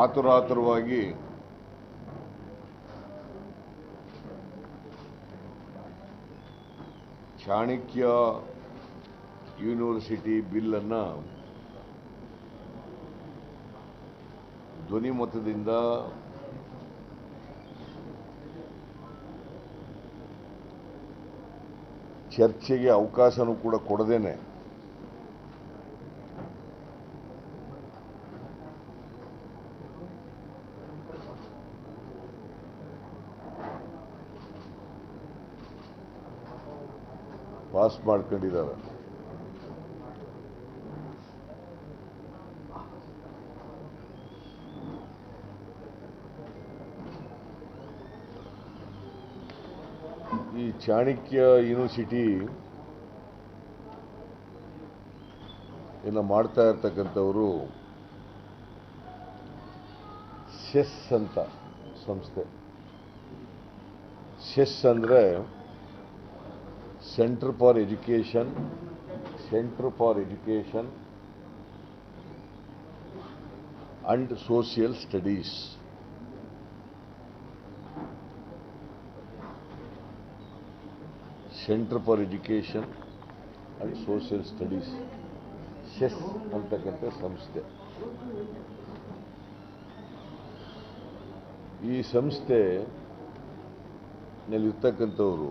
ಆತುರಾತುರವಾಗಿ Chanakya university bill ಅನ್ನು ಧ್ವನಿಮತದಿಂದ ಚರ್ಚೆಗೆ ಅವಕಾಶನೂ ಕೂಡ ಕೊಡದೇನೆ ಪಾಸ್ ಮಾಡ್ಕೊಂಡಿದ್ದಾರೆ. ಈ ಚಾಣಕ್ಯ ಯೂನಿವರ್ಸಿಟಿ ಮಾಡ್ತಾ ಇರ್ತಕ್ಕಂಥವರು ಸೆಸ್ ಅಂತ ಸಂಸ್ಥೆ. ಸೆಸ್ ಅಂದರೆ centre for education and social studies. Centre for education and social studies, cess ಅಂತಕ್ಕಂಥ ಸಂಸ್ಥೆ. ಈ ಸಂಸ್ಥೆನಲ್ಲಿರ್ತಕ್ಕಂಥವರು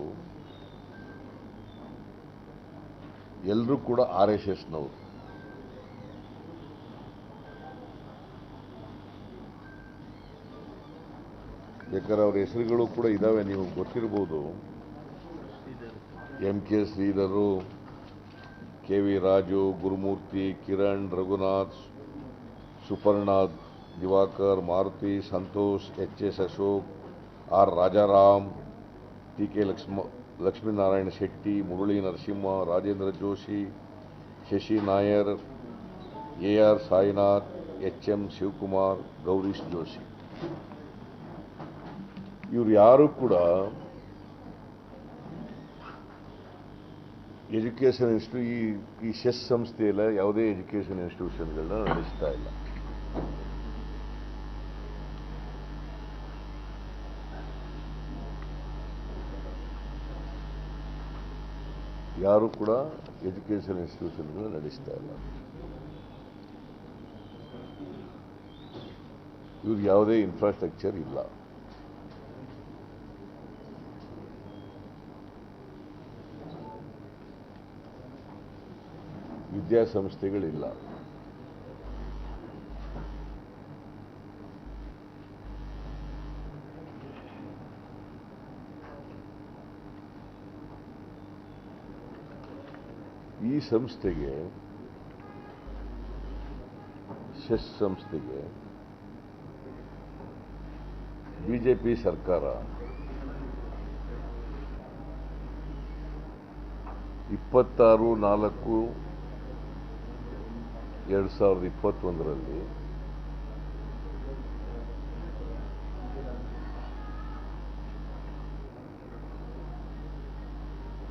ಎಲ್ಲರೂ ಕೂಡ RSSನವರು. ಬೇಕಾದ್ರೆ ಅವರ ಹೆಸರುಗಳು ಕೂಡ ಇದ್ದಾವೆ, ನೀವು ಗೊತ್ತಿರಬಹುದು. MK Shridhar, KV Raju, Gurumurthy, Kiran, Raghunath, Suparna, Diwakar, Maruti, Santosh, HS Ashok, R Rajaram, TK Lakshminarayana Shetty, Murali Narasimha, Rajendra Joshi, Shashi Nair, AR Sainath, HM Shivakumar, Gourish Joshi. ಇವರು ಯಾರು ಕೂಡ ಎಜುಕೇಷನ್ ಈ ಸೆಸ್ ಸಂಸ್ಥೆಯಲ್ಲ ಯಾವುದೇ ಎಜುಕೇಷನ್ ಇನ್ಸ್ಟಿಟ್ಯೂಷನ್ಗಳನ್ನ ನಡೆಸ್ತಾ ಇಲ್ಲ. ಯಾರು ಕೂಡ ಎಜುಕೇಷನ್ ಇನ್ಸ್ಟಿಟ್ಯೂಷನ್ಗಳನ್ನ ನಡೆಸ್ತಾ ಇಲ್ಲ. ಇವ್ರಿಗೆ ಯಾವುದೇ ಇನ್ಫ್ರಾಸ್ಟ್ರಕ್ಚರ್ ಇಲ್ಲ. ವಿದ್ಯಾಸಂಸ್ಥೆಗಳಿಲ್ಲ. ಈ ಸಂಸ್ಥೆಗೆ, ಸೆಸ್ ಸಂಸ್ಥೆಗೆ ಬಿಜೆಪಿ ಸರ್ಕಾರ 26/4/2021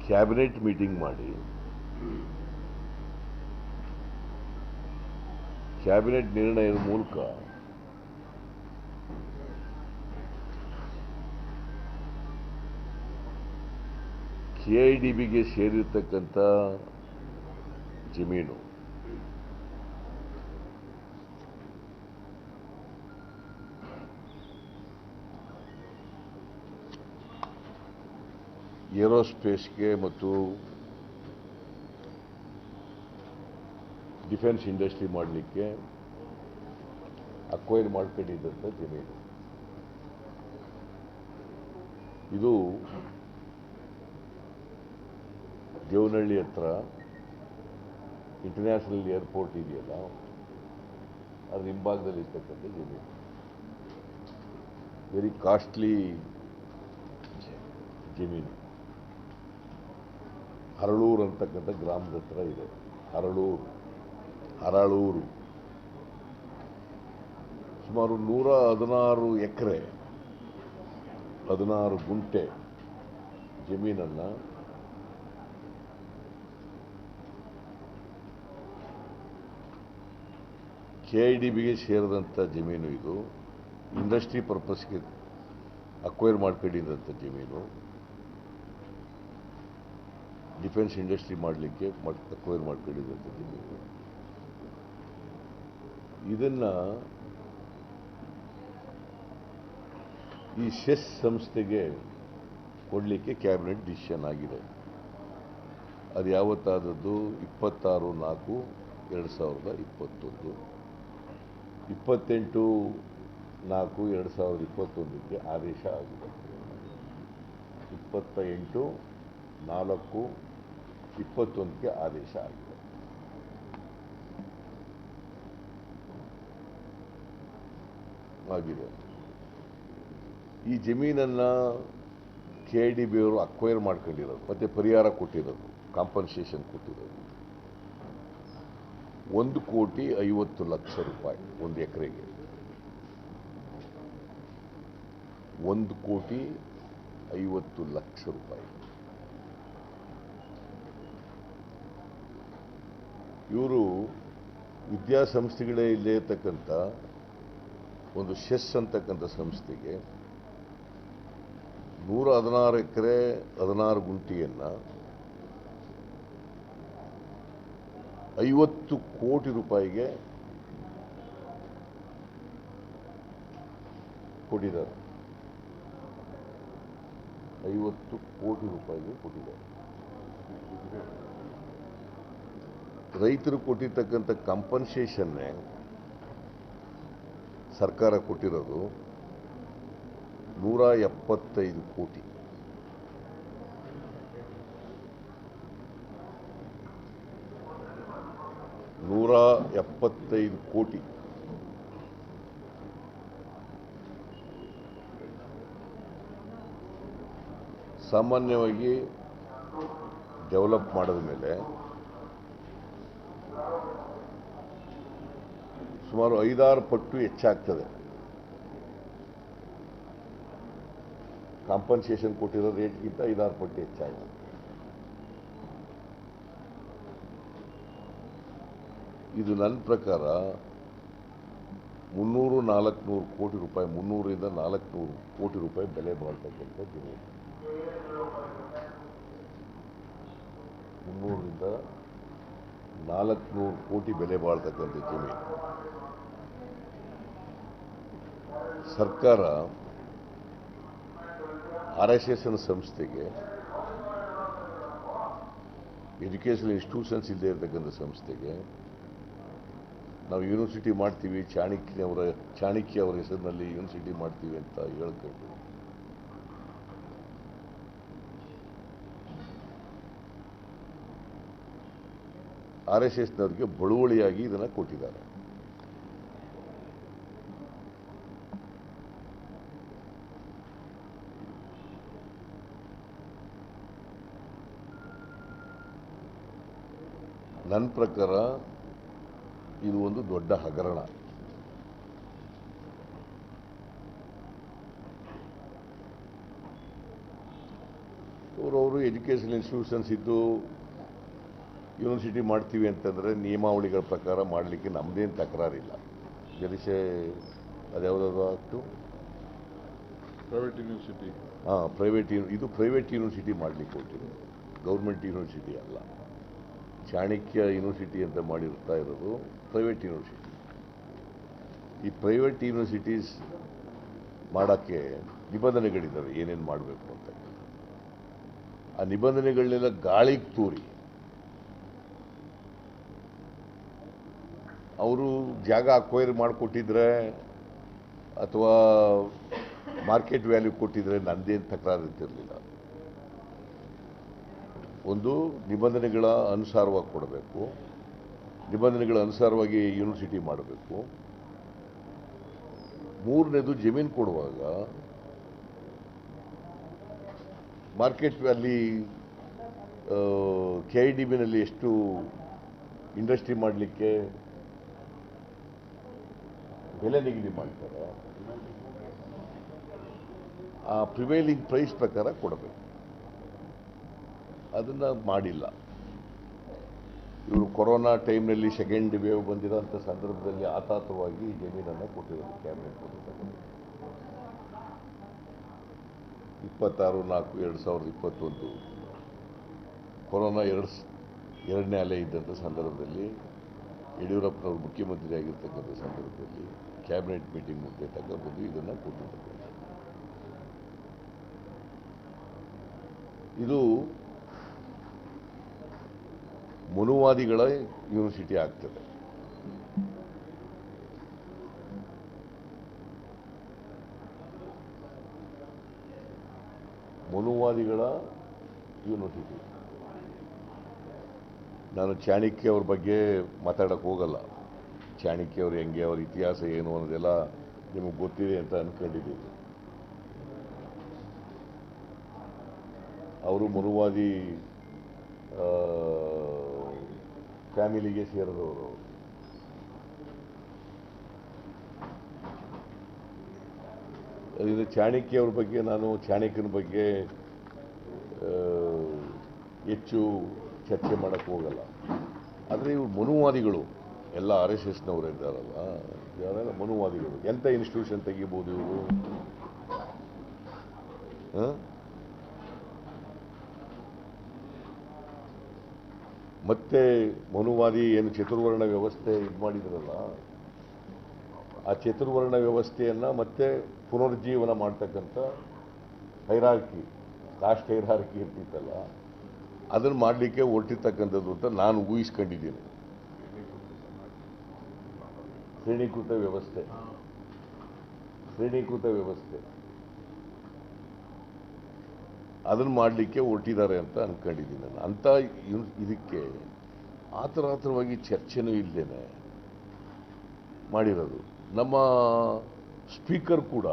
ಕ್ಯಾಬಿನೆಟ್ ಮೀಟಿಂಗ್ ಮಾಡಿ ಕ್ಯಾಬಿನೆಟ್ ನಿರ್ಣಯದ ಮೂಲಕ KIDBಗೆ ಸೇರಿರ್ತಕ್ಕಂಥ ಜಮೀನು ಏರೋಸ್ಪೇಸ್ಗೆ ಮತ್ತು ಡಿಫೆನ್ಸ್ ಇಂಡಸ್ಟ್ರಿ ಮಾಡಲಿಕ್ಕೆ ಅಕ್ವೈರ್ ಮಾಡ್ಕೊಂಡಿದ್ದಂಥ ಜಮೀನು ಇದು. ದೇವನಹಳ್ಳಿ ಹತ್ರ ಇಂಟರ್ನ್ಯಾಷನಲ್ ಏರ್ಪೋರ್ಟ್ ಇದೆಯಲ್ಲ, ಅದ್ರ ಹಿಂಭಾಗದಲ್ಲಿ ಇರ್ತಕ್ಕಂಥ ಜಮೀನು. ವೆರಿ ಕಾಸ್ಟ್ಲಿ ಜಮೀನು. ಹರಳೂರು ಅಂತಕ್ಕಂಥ ಗ್ರಾಮದ ಹತ್ರ ಇದೆ. ಹರಳೂರು ಸುಮಾರು 116 ಎಕರೆ 16 ಗುಂಟೆ ಜಮೀನನ್ನು KIDBಗೆ ಸೇರಿದಂಥ ಜಮೀನು ಇದು. ಇಂಡಸ್ಟ್ರಿ ಪರ್ಪಸ್ಗೆ ಅಕ್ವೈರ್ ಮಾಡ್ಕೊಂಡಿದ್ದಂಥ ಜಮೀನು, ಡಿಫೆನ್ಸ್ ಇಂಡಸ್ಟ್ರಿ ಮಾಡಲಿಕ್ಕೆ ಅಕ್ವೈರ್ ಮಾಡ್ಕೊಂಡಿದ್ದಂಥ ಜಮೀನು. ಇದನ್ನು ಈ ಸೆಸ್ ಸಂಸ್ಥೆಗೆ ಕೊಡಲಿಕ್ಕೆ ಕ್ಯಾಬಿನೆಟ್ ಡಿಸಿಷನ್ ಆಗಿದೆ. ಅದು ಯಾವತ್ತಾದದ್ದು 26/4/2021, 28/4/2021ಕ್ಕೆ ಆದೇಶ ಆಗಿದೆ. 28/4/21ಕ್ಕೆ ಆದೇಶ ಆಗಿದೆ. ಈ ಜಮೀನನ್ನು KIDB ಅವರು ಅಕ್ವೈರ್ ಮಾಡ್ಕೊಂಡಿರೋದು, ಮತ್ತೆ ಪರಿಹಾರ ಕೊಟ್ಟಿರೋದು, ಕಾಂಪನ್ಸೇಷನ್ ಕೊಟ್ಟಿರೋದು 1,50,00,000 ರೂಪಾಯಿ ಒಂದು ಎಕರೆಗೆ. 1,50,00,000 ರೂಪಾಯಿ. ಇವರು ವಿದ್ಯಾಸಂಸ್ಥೆಗಳೇ ಇಲ್ಲೇ ಇರ್ತಕ್ಕಂಥ ಒಂದು ಸೆಸ್ ಅಂತಕ್ಕಂಥ ಸಂಸ್ಥೆಗೆ 116 ಎಕರೆ 16 ಗುಂಟೆಯನ್ನು 50 ಕೋಟಿ ರೂಪಾಯಿಗೆ ಕೊಟ್ಟಿದ್ದಾರೆ. 50 ಕೋಟಿ ರೂಪಾಯಿಗೆ ಕೊಟ್ಟಿದ್ದಾರೆ. ರೈತರು ಕೊಟ್ಟಿರ್ತಕ್ಕಂಥ ಕಾಂಪನ್ಸೇಷನ್ನೇ ಸರ್ಕಾರ ಕೊಟ್ಟಿರೋದು 175 ಕೋಟಿ. ಸಾಮಾನ್ಯವಾಗಿ ಡೆವಲಪ್ ಮಾಡಿದ ಮೇಲೆ ಸುಮಾರು 5-6 ಪಟ್ಟು ಹೆಚ್ಚಾಗ್ತದೆ. ಕಾಂಪನ್ಸೇಷನ್ ಕೊಟ್ಟಿರೋ ರೇಟ್ಗಿಂತ 5-6 ಪಟ್ಟು ಹೆಚ್ಚಾಗಿದೆ. ಇದು ನನ್ನ ಪ್ರಕಾರ 300-400 ಕೋಟಿ ರೂಪಾಯಿ, 300-400 ಕೋಟಿ ರೂಪಾಯಿ ಬೆಲೆ ಬಾಳ್ತಕ್ಕಂಥ ಜಮೀನು. 300-400 ಕೋಟಿ ಬೆಲೆ ಬಾಳ್ತಕ್ಕಂಥ ಜಮೀನು. ಸರ್ಕಾರ RSS ಸಂಸ್ಥೆಗೆ, ಎಜುಕೇಷನಲ್ ಇನ್ಸ್ಟಿಟ್ಯೂಷನ್ಸ್ ಇಲ್ಲದೆ ಇರತಕ್ಕಂಥ ಸಂಸ್ಥೆಗೆ ನಾವು ಯೂನಿವರ್ಸಿಟಿ ಮಾಡ್ತೀವಿ, ಚಾಣಕ್ಯ ಅವರ ಹೆಸರಿನಲ್ಲಿ ಯೂನಿವರ್ಸಿಟಿ ಮಾಡ್ತೀವಿ ಅಂತ ಹೇಳ್ಕೊಂಡು RSSನವರಿಗೆ ಬಳುವಳಿಯಾಗಿ ಇದನ್ನು ಕೊಟ್ಟಿದ್ದಾರೆ. ನನ್ನ ಪ್ರಕಾರ ಇದು ಒಂದು ದೊಡ್ಡ ಹಗರಣ. ಅವರು ಎಜುಕೇಷನಲ್ ಇನ್ಸ್ಟಿಟ್ಯೂಷನ್ಸ್ ಇದ್ದು ಯೂನಿವರ್ಸಿಟಿ ಮಾಡ್ತೀವಿ ಅಂತಂದರೆ ನಿಯಮಾವಳಿಗಳ ಪ್ರಕಾರ ಮಾಡಲಿಕ್ಕೆ ನಮ್ಮದೇನು ತಕರಾರಿಲ್ಲ. ಜಲಿಸೆ ಅದ್ಯಾವುದಾದ್ರು ಆಕ್ಟು ಪ್ರೈವೇಟ್ ಯೂನಿವರ್ಸಿಟಿ, ಇದು ಪ್ರೈವೇಟ್ ಯೂನಿವರ್ಸಿಟಿ ಮಾಡಲಿಕ್ಕೆ ಹೊರಟಿದೆ, ಗೌರ್ಮೆಂಟ್ ಯೂನಿವರ್ಸಿಟಿ ಅಲ್ಲ. ಚಾಣಕ್ಯ ಯೂನಿವರ್ಸಿಟಿ ಅಂತ ಮಾಡಿರ್ತಾ ಇರೋದು ಪ್ರೈವೇಟ್ ಯೂನಿವರ್ಸಿಟಿ. ಈ ಪ್ರೈವೇಟ್ ಯೂನಿವರ್ಸಿಟೀಸ್ ಮಾಡೋಕ್ಕೆ ನಿಬಂಧನೆಗಳಿದ್ದಾವೆ, ಏನೇನು ಮಾಡಬೇಕು ಅಂತ. ಆ ನಿಬಂಧನೆಗಳನ್ನೆಲ್ಲ ಗಾಳಿಗೆ ತೂರಿ ಅವರು ಜಾಗ ಅಕ್ವೈರ್ ಮಾಡಿಕೊಟ್ಟಿದ್ರೆ ಅಥವಾ ಮಾರ್ಕೆಟ್ ವ್ಯಾಲ್ಯೂ ಕೊಟ್ಟಿದ್ರೆ ನನ್ನದೇನು ತಕರಾರು ಇರ್ತಿರಲಿಲ್ಲ. ಒಂದು ನಿಬಂಧನೆಗಳ ಅನುಸಾರವಾಗಿ ಕೊಡಬೇಕು, ನಿಬಂಧನೆಗಳ ಅನುಸಾರವಾಗಿ ಯೂನಿವರ್ಸಿಟಿ ಮಾಡಬೇಕು. ಮೂರನೇದು, ಜಮೀನು ಕೊಡುವಾಗ ಮಾರ್ಕೆಟ್ ವ್ಯಾಲಿ KIDBನಲ್ಲಿ ಎಷ್ಟು ಇಂಡಸ್ಟ್ರಿ ಮಾಡಲಿಕ್ಕೆ ಬೆಲೆ ನಿಗದಿ ಮಾಡ್ತಾರೆ, ಆ ಪ್ರಿವೈಲಿಂಗ್ ಪ್ರೈಸ್ ಪ್ರಕಾರ ಕೊಡಬೇಕು. ಅದನ್ನು ಮಾಡಿಲ್ಲ. ಇವರು ಕೊರೋನಾ ಟೈಮ್ನಲ್ಲಿ ಸೆಕೆಂಡ್ ವೇವ್ ಬಂದಿರೋಂಥ ಸಂದರ್ಭದಲ್ಲಿ ಆತಾತವಾಗಿ ಜಮೀನನ್ನು ಕೊಟ್ಟಿರೋದು ಕ್ಯಾಬಿನೆಟ್ ಕೊಟ್ಟಿದ್ದಾರೆ. 26/4/2021 ಕೊರೋನಾ ಎರಡನೇ ಅಲೆ ಇದ್ದಂಥ ಸಂದರ್ಭದಲ್ಲಿ ಯಡಿಯೂರಪ್ಪನವರು ಮುಖ್ಯಮಂತ್ರಿ ಆಗಿರ್ತಕ್ಕಂಥ ಸಂದರ್ಭದಲ್ಲಿ ಕ್ಯಾಬಿನೆಟ್ ಮೀಟಿಂಗ್ ಮುಖ್ಯ ಬಂದು ಇದನ್ನು ಕೊಟ್ಟಿದ್ದಾರೆ. ಇದು ಮನುವಾದಿಗಳ ಯೂನಿವರ್ಸಿಟಿ ಆಗ್ತದೆ. ಮನುವಾದಿಗಳ ಯೂನಿವರ್ಸಿಟಿ. ನಾನು ಚಾಣಕ್ಯ ಅವ್ರ ಬಗ್ಗೆ ಮಾತಾಡಕ್ಕೆ ಹೋಗಲ್ಲ. ಚಾಣಕ್ಯ ಅವರು ಹೆಂಗೆ, ಅವ್ರ ಇತಿಹಾಸ ಏನು ಅನ್ನೋದೆಲ್ಲ ನಿಮಗೆ ಗೊತ್ತಿದೆ ಅಂತ ಅಂದ್ಕೊಂಡಿದ್ದೀನಿ. ಅವರು ಮನುವಾದಿ ಫ್ಯಾಮಿಲಿಗೆ ಸೇರಿದವರು. ಅದರಿಂದ ಚಾಣಕ್ಯ ಅವ್ರ ಬಗ್ಗೆ ನಾನು ಚಾಣಕ್ಯನ ಬಗ್ಗೆ ಹೆಚ್ಚು ಚರ್ಚೆ ಮಾಡೋಕ್ಕೆ ಹೋಗಲ್ಲ. ಆದರೆ ಇವರು ಮನುವಾದಿಗಳು ಎಲ್ಲ RSSನವರು ಇದ್ದಾರಲ್ಲ, ಯಾರೆಲ್ಲ ಮನುವಾದಿಗಳು. ಎಂಥ ಇನ್ಸ್ಟಿಟ್ಯೂಷನ್ ತೆಗಿಬೋದು ಇವರು? ಮತ್ತೆ ಮನುವಾದಿ ಏನು ಚತುರ್ವರ್ಣ ವ್ಯವಸ್ಥೆ ಇದು ಮಾಡಿದ್ರಲ್ಲ, ಆ ಚತುರ್ವರ್ಣ ವ್ಯವಸ್ಥೆಯನ್ನು ಮತ್ತೆ ಪುನರುಜ್ಜೀವನ ಮಾಡ್ತಕ್ಕಂಥ ಹೈರಾರ್ಕಿ, ಕಾಸ್ಟ್ ಹೈರಾರ್ಕಿ ಇರ್ತಿತ್ತಲ್ಲ, ಅದನ್ನು ಮಾಡಲಿಕ್ಕೆ ಹೊರಟಿರ್ತಕ್ಕಂಥದ್ದು ಅಂತ ನಾನು ಊಹಿಸ್ಕೊಂಡಿದ್ದೀನಿ. ಶ್ರೇಣೀಕೃತ ವ್ಯವಸ್ಥೆ ಅದನ್ನು ಮಾಡಲಿಕ್ಕೆ ಹೊರಟಿದ್ದಾರೆ ಅಂತ ಅಂದ್ಕೊಂಡಿದ್ದೀನಿ ನಾನು. ಅಂಥ ಇದಕ್ಕೆ ಆತುರಾತುರವಾಗಿ ಚರ್ಚೆನೂ ಇಲ್ಲದೇನೆ ಮಾಡಿರೋದು. ನಮ್ಮ ಸ್ಪೀಕರ್ ಕೂಡ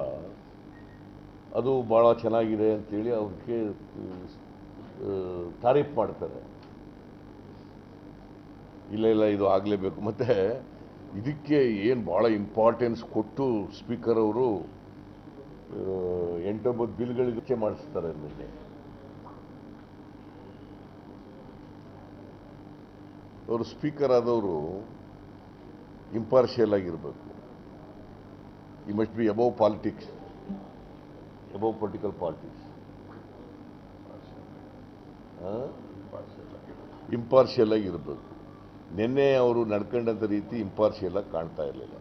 ಅದು ಭಾಳ ಚೆನ್ನಾಗಿದೆ ಅಂತೇಳಿ ಅವ್ರಿಗೆ ತಾರೀಫ್ ಮಾಡ್ತಾರೆ. ಇಲ್ಲ ಇದು ಆಗಲೇಬೇಕು. ಮತ್ತು ಇದಕ್ಕೆ ಏನು ಭಾಳ ಇಂಪಾರ್ಟೆನ್ಸ್ ಕೊಟ್ಟು ಸ್ಪೀಕರ್ ಅವರು 8-9 ಬಿಲ್ಗಳಿಗೆ ಮಾಡಿಸ್ತಾರೆ. ನಿನ್ನೆ ಅವರು ಸ್ಪೀಕರ್ ಆದವರು ಇಂಪಾರ್ಷಿಯಲ್ ಆಗಿರಬೇಕು. ಈ must be above politics, above political parties. Impartial ಆಗಿರಬೇಕು. ನಿನ್ನೆ ಅವರು ನಡ್ಕೊಂಡಂಥ ರೀತಿ ಇಂಪಾರ್ಷಿಯಲ್ ಆಗಿ ಕಾಣ್ತಾ ಇರಲಿಲ್ಲ.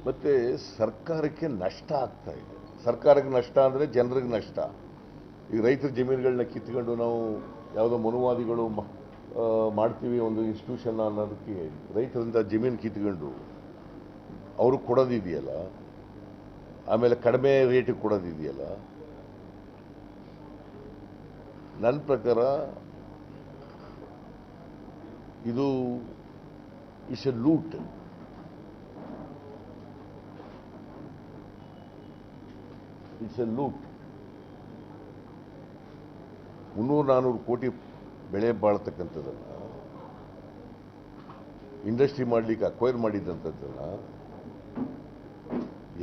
ಮತ್ತೆ ಸರ್ಕಾರಕ್ಕೆ ನಷ್ಟ ಆಗ್ತಾ ಇದೆ. ಸರ್ಕಾರಕ್ಕೆ ನಷ್ಟ ಅಂದರೆ ಜನರಿಗೆ ನಷ್ಟ. ಈಗ ರೈತರ ಜಮೀನುಗಳನ್ನ ಕಿತ್ಕೊಂಡು ನಾವು ಯಾವುದೋ ಮನುವಾದಿಗಳು ಮಾಡ್ತೀವಿ ಒಂದು ಇನ್ಸ್ಟಿಟ್ಯೂಷನ್ ಅನ್ನೋದಕ್ಕೆ ರೈತರಿಂದ ಜಮೀನು ಕಿತ್ಕೊಂಡು ಅವ್ರಿಗೆ ಕೊಡೋದಿದೆಯಲ್ಲ, ಆಮೇಲೆ ಕಡಿಮೆ ರೇಟಿಗೆ ಕೊಡೋದಿದೆಯಲ್ಲ, ನನ್ನ ಪ್ರಕಾರ ಇದು it's A loot. It's A loot. 300-400 ಕೋಟಿ ಬೆಳೆ ಬಾಳ್ತಕ್ಕಂಥದ್ದನ್ನು ಇಂಡಸ್ಟ್ರಿ ಮಾಡಲಿಕ್ಕೆ ಅಕ್ವೈರ್ ಮಾಡಿದ್ದಂಥದ್ದನ್ನು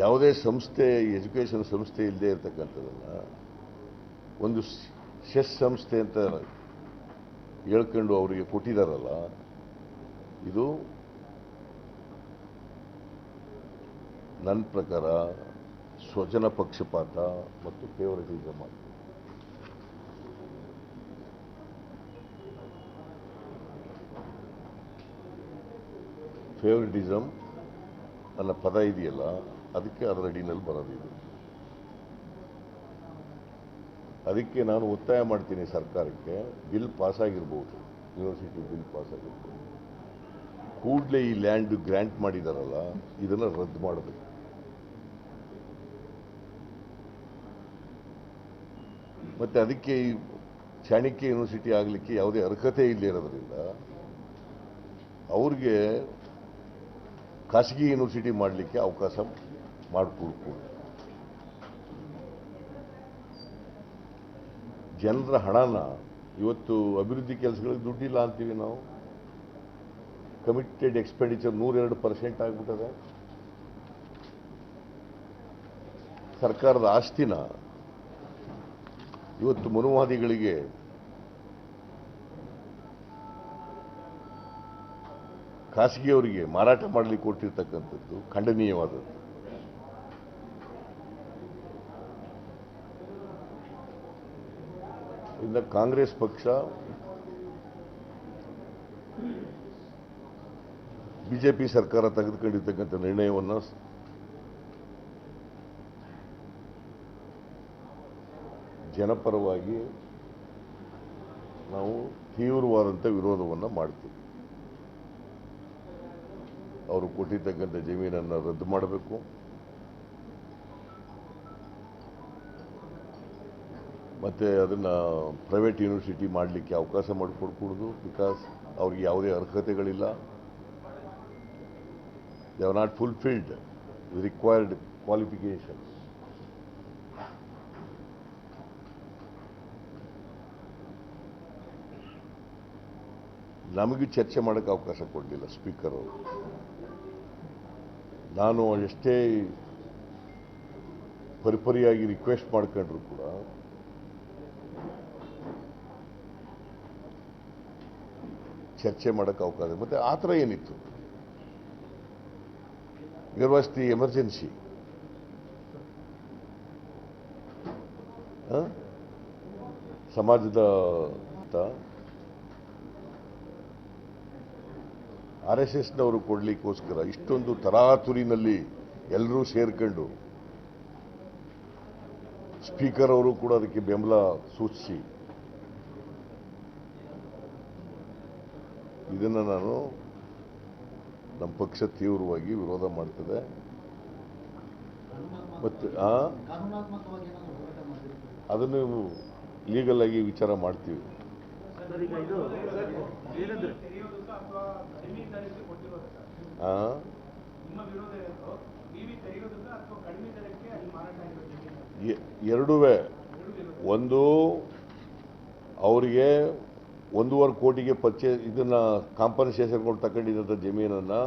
ಯಾವುದೇ ಸಂಸ್ಥೆ, ಎಜುಕೇಷನ್ ಸಂಸ್ಥೆ ಇಲ್ಲದೆ ಇರತಕ್ಕಂಥದ್ದನ್ನು ಒಂದು ಸೆಸ್ ಸಂಸ್ಥೆ ಅಂತ ಹೇಳ್ಕೊಂಡು ಅವರಿಗೆ ಕೊಟ್ಟಿದ್ದಾರಲ್ಲ, ಇದು ನನ್ನ ಪ್ರಕಾರ ಸ್ವಜನ ಪಕ್ಷಪಾತ ಮತ್ತು ಫೇವರಿಟಿಸಮ್ ಆಗಿದೆ. ಫೇವರಿಟಿಸಮ್ ಅನ್ನೋ ಪದ ಇದೆಯಲ್ಲ, ಅದಕ್ಕೆ ಅದರ ಅಡಿನಲ್ಲಿ ಬರೋದಿದೆ. ಅದಕ್ಕೆ ನಾನು ಒತ್ತಾಯ ಮಾಡ್ತೀನಿ ಸರ್ಕಾರಕ್ಕೆ, ಬಿಲ್ ಪಾಸಾಗಿರ್ಬೋದು, ಯೂನಿವರ್ಸಿಟಿ ಬಿಲ್ ಪಾಸಾಗಿರ್ಬೋದು, ಕೂಡಲೇ ಈ ಲ್ಯಾಂಡ್ ಗ್ರ್ಯಾಂಟ್ ಮಾಡಿದಾರಲ್ಲ ಇದನ್ನು ರದ್ದು ಮಾಡಬೇಕು. ಮತ್ತು ಅದಕ್ಕೆ ಈ ಚಾಣಕ್ಯ ಯೂನಿವರ್ಸಿಟಿ ಆಗಲಿಕ್ಕೆ ಯಾವುದೇ ಅರ್ಹತೆ ಇಲ್ಲದೆ ಇರೋದ್ರಿಂದ ಅವ್ರಿಗೆ ಖಾಸಗಿ ಯೂನಿವರ್ಸಿಟಿ ಮಾಡಲಿಕ್ಕೆ ಅವಕಾಶ ಮಾಡಿಕೊಡ್ಬೋದು. ಜನರ ಹಣನ ಇವತ್ತು ಅಭಿವೃದ್ಧಿ ಕೆಲಸಗಳಿಗೆ ದುಡ್ಡಿಲ್ಲ ಅಂತೀವಿ ನಾವು. Committed expenditure 102% ಆಗಿಬಿಟ್ಟದೆ. ಸರ್ಕಾರದ ಆಸ್ತಿನ ಇವತ್ತು ಮನುವಾದಿಗಳಿಗೆ ಖಾಸಗಿಯವರಿಗೆ ಮಾರಾಟ ಮಾಡಲಿಕ್ಕೆ ಕೊಟ್ಟಿರ್ತಕ್ಕಂಥದ್ದು ಖಂಡನೀಯವಾದದ್ದು. ಇನ್ನು ಕಾಂಗ್ರೆಸ್ ಪಕ್ಷ ಬಿಜೆಪಿ ಸರ್ಕಾರ ತೆಗೆದುಕೊಂಡಿರ್ತಕ್ಕಂಥ ನಿರ್ಣಯವನ್ನು ಜನಪರವಾಗಿ ನಾವು ತೀವ್ರವಾದಂಥ ವಿರೋಧವನ್ನು ಮಾಡ್ತೀವಿ. ಅವರು ಕೊಟ್ಟಿರ್ತಕ್ಕಂಥ ಜಮೀನನ್ನು ರದ್ದು ಮಾಡಬೇಕು, ಮತ್ತು ಅದನ್ನು ಪ್ರೈವೇಟ್ ಯೂನಿವರ್ಸಿಟಿ ಮಾಡಲಿಕ್ಕೆ ಅವಕಾಶ ಮಾಡಿಕೊಡ್ಕೂಡ್ದು. ಬಿಕಾಸ್ ಅವ್ರಿಗೆ ಯಾವುದೇ ಅರ್ಹತೆಗಳಿಲ್ಲ. They have not fulfilled the required qualifications. ನಮಗೂ ಚರ್ಚೆ ಮಾಡೋಕ್ಕೆ ಅವಕಾಶ ಕೊಡಲಿಲ್ಲ ಸ್ಪೀಕರ್ ಅವರು. ನಾನು ಎಷ್ಟೇ ಪರಿಪರಿಯಾಗಿ ರಿಕ್ವೆಸ್ಟ್ ಮಾಡ್ಕೊಂಡ್ರು ಕೂಡ ಚರ್ಚೆ ಮಾಡೋಕ್ಕೆ ಅವಕಾಶ. ಮತ್ತೆ ಆ ಥರ ಏನಿತ್ತು, ವೇರ್ ವಾಸ್ ದಿ ಎಮರ್ಜೆನ್ಸಿ? ಸಮಾಜದ RSSನವರು ಕೊಡಲಿಕ್ಕೋಸ್ಕರ ಇಷ್ಟೊಂದು ತರಾತುರಿನಲ್ಲಿ ಎಲ್ಲರೂ ಸೇರ್ಕೊಂಡು ಸ್ಪೀಕರ್ ಅವರು ಕೂಡ ಅದಕ್ಕೆ ಬೆಂಬಲ ಸೂಚಿಸಿ ಇದನ್ನು ನಾನು ನಮ್ಮ ಪಕ್ಷ ತೀವ್ರವಾಗಿ ವಿರೋಧ ಮಾಡ್ತದೆ. ಮತ್ತು ಅದನ್ನು ಲೀಗಲ್ ಆಗಿ ವಿಚಾರ ಮಾಡ್ತೀವಿ. ಎರಡೂ ಒಂದು, ಅವರಿಗೆ 1.5 ಕೋಟಿಗೆ ಇದನ್ನ ಕಾಂಪನ್ಸೇಷನ್ ಕೊಟ್ಟು ತಗೊಂಡಿದ್ದಂಥ ಜಮೀನನ್ನು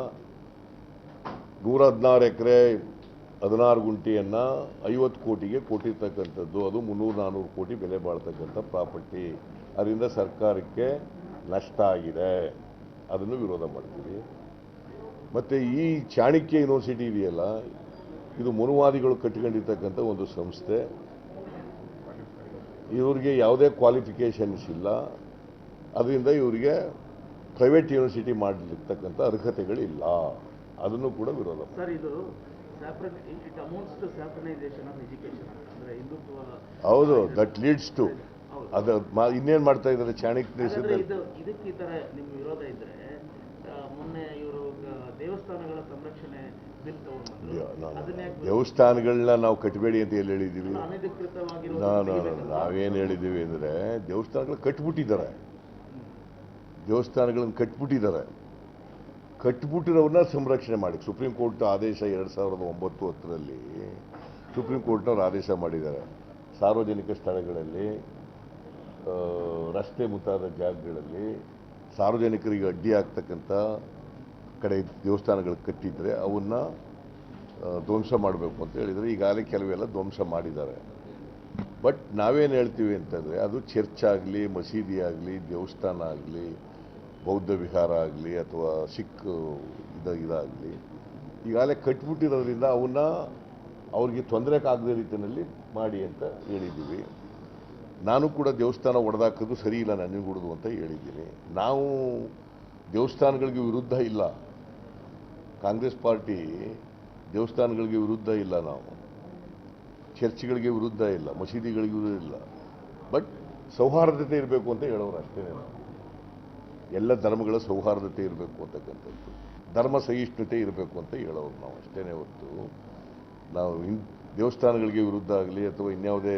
116 ಎಕರೆ 16 ಗುಂಟೆಯನ್ನು 50 ಕೋಟಿಗೆ ಕೊಟ್ಟಿರ್ತಕ್ಕಂಥದ್ದು. ಅದು 300-400 ಕೋಟಿ ಬೆಲೆ ಬಾಳ್ತಕ್ಕಂಥ ಪ್ರಾಪರ್ಟಿ. ಅದರಿಂದ ಸರ್ಕಾರಕ್ಕೆ ನಷ್ಟ ಆಗಿದೆ. ಅದನ್ನು ವಿರೋಧ ಮಾಡ್ತೀವಿ. ಮತ್ತು ಈ ಚಾಣಕ್ಯ ಯೂನಿವರ್ಸಿಟಿ ಇದೆಯಲ್ಲ, ಇದು ಮನುವಾದಿಗಳು ಕಟ್ಟಿಕೊಂಡಿರ್ತಕ್ಕಂಥ ಒಂದು ಸಂಸ್ಥೆ. ಇವರಿಗೆ ಯಾವುದೇ ಕ್ವಾಲಿಫಿಕೇಷನ್ಸ್ ಇಲ್ಲ. ಅದರಿಂದ ಇವರಿಗೆ ಪ್ರೈವೇಟ್ ಯೂನಿವರ್ಸಿಟಿ ಮಾಡಲಿರ್ತಕ್ಕಂಥ ಅರ್ಹತೆಗಳಿಲ್ಲ. ಅದನ್ನು ಕೂಡ ವಿರೋಧ. ಸರ್, ಇದು ಹೌದು, ದಟ್ ಲೀಡ್ಸ್ ಟು ಅದು. ಇನ್ನೇನು ಮಾಡ್ತಾ ಇದ್ದಾರೆ ಚಾಣಕ್ಯ ದೇಶದಲ್ಲಿ? ಇದಕ್ಕೆ ಈ ಥರ ನಿಮ್ಮ ವಿರೋಧ ಇದ್ರೆ ಮೊನ್ನೆ ಇವರು ದೇವಸ್ಥಾನಗಳ ಸಂರಕ್ಷಣೆ ಬಿಲ್ ತಗೊಂಡು ದೇವಸ್ಥಾನಗಳನ್ನ ನಾವು ಕಟ್ಟಬೇಡಿ ಅಂತ ಎಲ್ಲಿ ಹೇಳಿದ್ದೀವಿ? ಅನಧಿಕೃತವಾಗಿ ನಾವೇನು ಹೇಳಿದ್ದೀವಿ ಅಂದರೆ ದೇವಸ್ಥಾನಗಳು ಕಟ್ಬಿಟ್ಟಿದ್ದಾರೆ. ದೇವಸ್ಥಾನಗಳನ್ನು ಕಟ್ಬಿಟ್ಟಿದ್ದಾರೆ. ಕಟ್ಬಿಟ್ಟಿರೋರನ್ನ ಸಂರಕ್ಷಣೆ ಮಾಡಿ ಸುಪ್ರೀಂ ಕೋರ್ಟ್ ಆದೇಶ 2009-10ರಲ್ಲಿ ಸುಪ್ರೀಂ ಕೋರ್ಟ್ನವ್ರು ಆದೇಶ ಮಾಡಿದ್ದಾರೆ. ಸಾರ್ವಜನಿಕ ಸ್ಥಳಗಳಲ್ಲಿ, ರಸ್ತೆ ಮುಂತಾದ ಜಾಗಗಳಲ್ಲಿ ಸಾರ್ವಜನಿಕರಿಗೆ ಅಡ್ಡಿ ಆಗ್ತಕ್ಕಂಥ ಕಡೆ ದೇವಸ್ಥಾನಗಳು ಕಟ್ಟಿದ್ರೆ ಅವನ್ನ ಧ್ವಂಸ ಮಾಡಬೇಕು ಅಂತ ಹೇಳಿದರೆ ಈಗಾಗಲೇ ಕೆಲವೆಲ್ಲ ಧ್ವಂಸ ಮಾಡಿದ್ದಾರೆ. ಬಟ್ ನಾವೇನು ಹೇಳ್ತೀವಿ ಅಂತಂದರೆ, ಅದು ಚರ್ಚ್ ಆಗಲಿ, ಮಸೀದಿ ಆಗಲಿ, ದೇವಸ್ಥಾನ ಆಗಲಿ, ಬೌದ್ಧ ವಿಹಾರ ಆಗಲಿ ಅಥವಾ ಸಿಖ್ ಇದಾಗಲಿ ಈಗಾಗಲೇ ಕಟ್ಬಿಟ್ಟಿರೋದ್ರಿಂದ ಅವನ್ನ ಅವ್ರಿಗೆ ತೊಂದರೆ ಆಗದ ರೀತಿಯಲ್ಲಿ ಮಾಡಿ ಅಂತ ಹೇಳಿದ್ದೀವಿ. ನಾನು ಕೂಡ ದೇವಸ್ಥಾನ ಒಡೆದಾಕೋದು ಸರಿ ಇಲ್ಲ, ನನಗೂಡದು ಅಂತ ಹೇಳಿದ್ದೀನಿ. ನಾವು ದೇವಸ್ಥಾನಗಳಿಗೆ ವಿರುದ್ಧ ಇಲ್ಲ. ಕಾಂಗ್ರೆಸ್ ಪಾರ್ಟಿ ದೇವಸ್ಥಾನಗಳಿಗೆ ವಿರುದ್ಧ ಇಲ್ಲ. ನಾವು ಚರ್ಚ್ಗಳಿಗೆ ವಿರುದ್ಧ ಇಲ್ಲ, ಮಸೀದಿಗಳಿಗೆ ವಿರುದ್ಧ ಇಲ್ಲ. ಬಟ್ ಸೌಹಾರ್ದತೆ ಇರಬೇಕು ಅಂತ ಹೇಳೋರು ಅಷ್ಟೇ. ಎಲ್ಲ ಧರ್ಮಗಳ ಸೌಹಾರ್ದತೆ ಇರಬೇಕು ಅಂತಕ್ಕಂಥದ್ದು, ಧರ್ಮ ಸಹಿಷ್ಣುತೆ ಇರಬೇಕು ಅಂತ ಹೇಳೋರು ನಾವು ಅಷ್ಟೇ ಹೊರತು ನಾವು ದೇವಸ್ಥಾನಗಳಿಗೆ ವಿರುದ್ಧ ಆಗಲಿ ಅಥವಾ ಇನ್ಯಾವುದೇ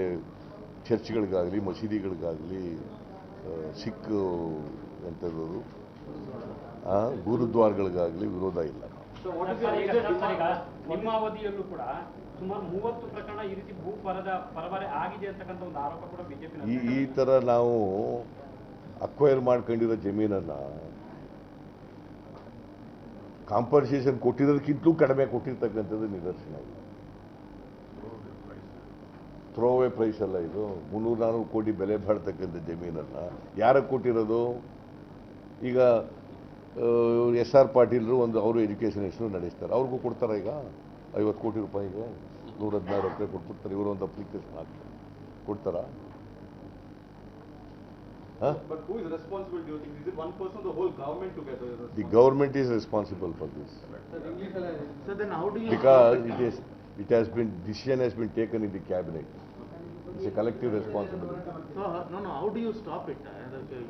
ಚರ್ಚ್ಗಳಿಗಾಗಲಿ, ಮಸೀದಿಗಳಿಗಾಗಲಿ, ಸಿಖ್ ಎಂಥದ್ದು ಗುರುದ್ವಾರಗಳಿಗಾಗಲಿ ವಿರೋಧ ಇಲ್ಲ. ನಿಮ್ಮ ಅವಧಿಯಲ್ಲೂ ಕೂಡ ಸುಮಾರು 30 ಪ್ರಕರಣ ಈ ರೀತಿ ಭೂ ಪರಬಾರೆ ಆಗಿದೆ ಅಂತಕ್ಕಂಥ ಒಂದು ಆರೋಪ ಕೂಡ ಬಿಜೆಪಿ. ಈ ಥರ ನಾವು ಅಕ್ವೈರ್ ಮಾಡ್ಕೊಂಡಿರೋ ಜಮೀನನ್ನು ಕಾಂಪನ್ಸೇಷನ್ ಕೊಟ್ಟಿರೋದಕ್ಕಿಂತಲೂ ಕಡಿಮೆ ಕೊಟ್ಟಿರ್ತಕ್ಕಂಥದ್ದು ನಿದರ್ಶನ ಇದೆ. ಥ್ರೋವೇ ಪ್ರೈಸ್ ಅಲ್ಲ ಇದು. 300-400 ಕೋಟಿ ಬೆಲೆ ಬಾಳ್ತಕ್ಕಂಥ ಜಮೀನನ್ನು ಯಾರಿಗೆ ಕೊಟ್ಟಿರೋದು? ಈಗ SR ಪಾಟೀಲ್ರು ಅವರು ಎಜುಕೇಷನ್ ಇನ್ಸ್ಟಿಟ್ಯೂಟ್ ನಡೆಸ್ತಾರೆ, ಅವ್ರಿಗೂ ಕೊಡ್ತಾರೆ. ಈಗ 50 ಕೋಟಿ ರೂಪಾಯಿಗೆ 116 ಎಕರೆ ಕೊಟ್ಬಿಡ್ತಾರೆ. ಇವರು ಒಂದು ಅಪ್ಲಿಕೇಶನ್ ಹಾಕ್ತಾರೆ, ಕೊಡ್ತಾರಾ? But who is responsible, do you think? Is it one person, the whole government together is responsible? The government is responsible for this So then how do you because stop it? decision has been taken in the cabinet. It's a collective responsibility. So, no, how do you stop it?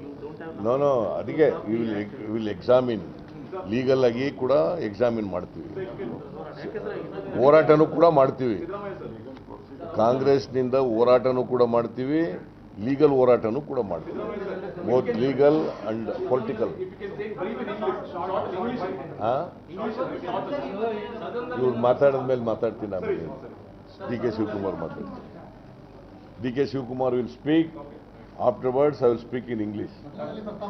You don't have... No, ಅದಕ್ಕೆ will examine, legal ಆಗಿ ಕೂಡ examine ಮಾಡ್ತೀವಿ, ಹೋರಾಟನೂ ಕೂಡ ಮಾಡ್ತೀವಿ. ಕಾಂಗ್ರೆಸ್ನಿಂದ ಹೋರಾಟನೂ ಕೂಡ ಮಾಡ್ತೀವಿ, legal ಹೋರಾಟನೂ ಕೂಡ ಮಾಡ್ತೀವಿ, ಬೋತ್ ಲೀಗಲ್ ಅಂಡ್ ಪೊಲಿಟಿಕಲ್. ಇವ್ರು ಮಾತಾಡಿದ್ಮೇಲೆ ಮಾತಾಡ್ತೀನಿ. ಆಮೇಲೆ DK Shivkumar ಮಾತಾಡ್ತೀನಿ. DK Shivkumar will speak. Afterwards, I will speak in English.